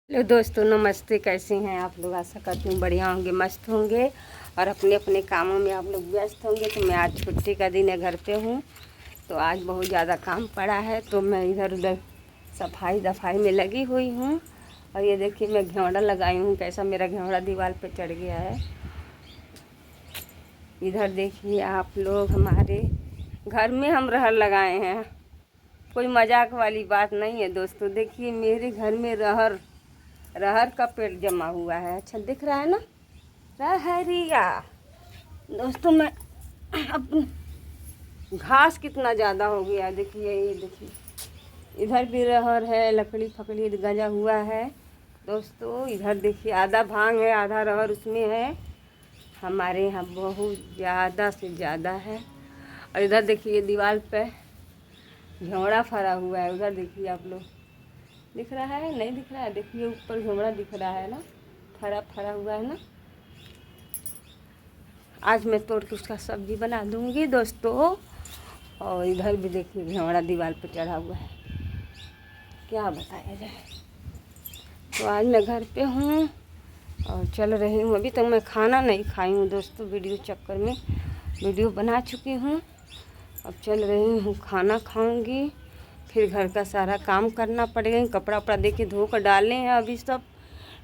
Hello दोस्तों, नमस्ते। कैसे हैं आप लोग? आशा करती हूँ बढ़िया होंगे, मस्त होंगे और अपने अपने कामों में आप लोग व्यस्त होंगे। तो मैं आज छुट्टी का दिन है, घर पे हूँ। तो आज बहुत ज़्यादा काम पड़ा है, तो मैं इधर उधर सफाई दफाई में लगी हुई हूँ। और ये देखिए, मैं घेवड़ा लगाई हूँ। कैसा मेरा घेवड़ा दीवार पे चढ़ गया है। इधर देखिए आप लोग, हमारे घर में हम रहर लगाए हैं। कोई मजाक वाली बात नहीं है दोस्तों। देखिए मेरे घर में रहर का पेड़ जमा हुआ है। अच्छा दिख रहा है ना, रहरिया। दोस्तों मैं अब घास कितना ज़्यादा हो गया, देखिए ये देखिए, इधर भी रहर है, लकड़ी फकड़ी गजा हुआ है। दोस्तों इधर देखिए, आधा भांग है, आधा रहर उसमें है। हमारे यहाँ बहुत ज़्यादा से ज़्यादा है। और इधर देखिए दीवार पे घेवड़ा फरा हुआ है। उधर देखिए आप लोग, दिख रहा है नहीं दिख रहा है? देखिए ऊपर घेवड़ा दिख रहा है ना, फरा फरा हुआ है ना। आज मैं तोड़ के उसका सब्जी बना दूंगी दोस्तों। और इधर भी देखिए घेवड़ा दीवार पे चढ़ा हुआ है, क्या बताया जाए। तो आज मैं घर पे हूँ और चल रही हूँ। अभी तक मैं खाना नहीं खाई हूँ दोस्तों, वीडियो चक्कर में वीडियो बना चुकी हूँ। अब चल रही हूँ, खाना खाऊंगी, फिर घर का सारा काम करना पड़ेगा। कपड़ा उपड़ा दे के धो कर डाले हैं, अभी सब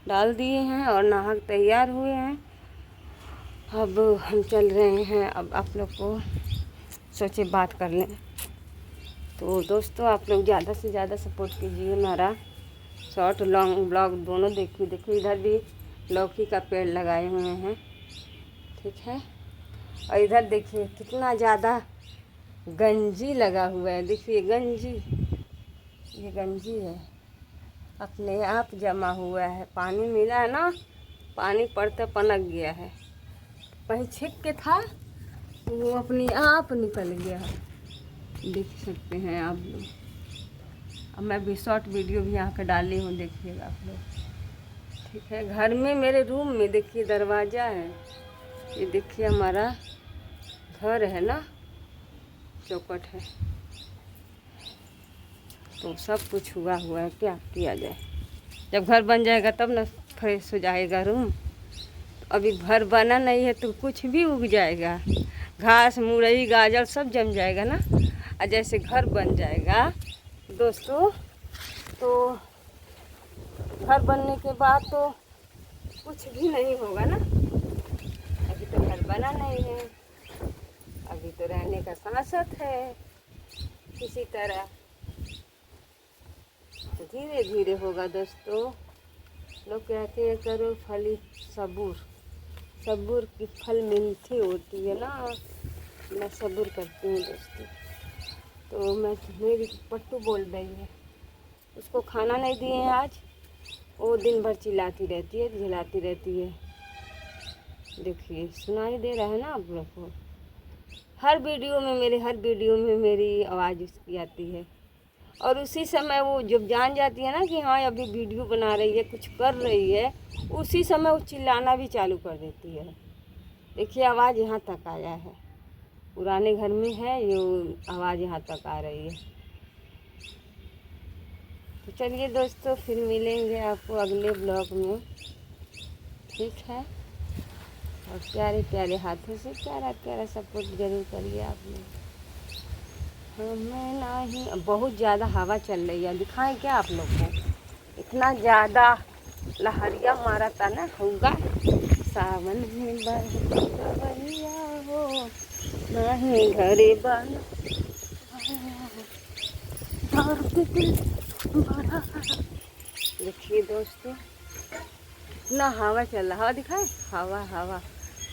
डाल दिए हैं और नहा तैयार हुए हैं। अब हम चल रहे हैं। अब आप लोग को सोचे बात कर लें। तो दोस्तों आप लोग ज़्यादा से ज़्यादा सपोर्ट कीजिए मेरा। शॉर्ट लॉन्ग ब्लॉग दोनों देखिए। देखिए इधर भी लौकी का पेड़ लगाए हुए हैं, ठीक है। और इधर देखिए कितना ज़्यादा गंजी लगा हुआ है। देखिए गंजी, ये गंजी है, अपने आप जमा हुआ है। पानी मिला है ना, पानी पड़ते पनक गया है। कहीं छिप के था, वो अपने आप निकल गया है, देख सकते हैं आप लोग। अब मैं भी शॉर्ट वीडियो भी यहाँ का डाली हूँ, देखिएगा आप लोग, ठीक है। घर में मेरे रूम में देखिए दरवाज़ा है। ये देखिए हमारा घर है ना, चौखट है। तो सब कुछ हुआ है, क्या किया जाए। जब घर बन जाएगा तब ना फ्रेश हो जाएगा रूम। तो अभी घर बना नहीं है तो कुछ भी उग जाएगा, घास मुरई गाजर सब जम जाएगा ना। और जैसे घर बन जाएगा दोस्तों, तो घर बनने के बाद तो कुछ भी नहीं होगा ना। अभी तो घर बना नहीं है, अभी तो रहने का सांसत है किसी तरह। धीरे धीरे होगा दोस्तों। लोग कहते हैं करो फली सबूर, सबूर की फल मीठी होती है ना। मैं सबूर करती हूँ दोस्तों। तो मैं, मेरी पट्टू बोल रही है, उसको खाना नहीं दिए हैं आज। वो दिन भर चिल्लाती रहती है, झिलाती रहती है। देखिए सुनाई दे रहा है ना आप लोग को? हर वीडियो में मेरी आवाज़ उसकी आती है। और उसी समय वो जब जान जाती है ना कि हाँ अभी वीडियो बना रही है, कुछ कर रही है, उसी समय वो चिल्लाना भी चालू कर देती है। देखिए आवाज़ यहाँ तक आया है, पुराने घर में है ये आवाज़ यहाँ तक आ रही है। तो चलिए दोस्तों, फिर मिलेंगे आपको अगले ब्लॉग में, ठीक है। और प्यारे प्यारे हाथों से प्यारा प्यारा सपोर्ट जरूर करिए आप लोग। हमें नहीं, बहुत ज़्यादा हवा चल रही है, दिखाएं क्या आप लोग को? इतना ज़्यादा लहरिया मारा था ना, होगा सावन में बरसिया हो नहीं घरे बन। देखिए दोस्तों इतना हवा चल रहा, हवा दिखाए, हवा हवा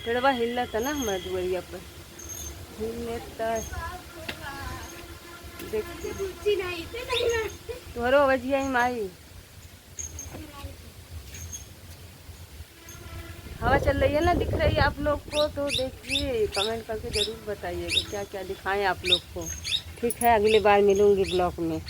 पेड़वा हिल था ना हमारे दुआरिया पर, हिलता। तोहरो बजिया ही माई, हवा चल रही है ना, दिख रही है आप लोग को? तो देखिए कमेंट करके ज़रूर बताइएगा क्या क्या दिखाएं आप लोग को, ठीक है। अगली बार मिलूंगी ब्लॉग में।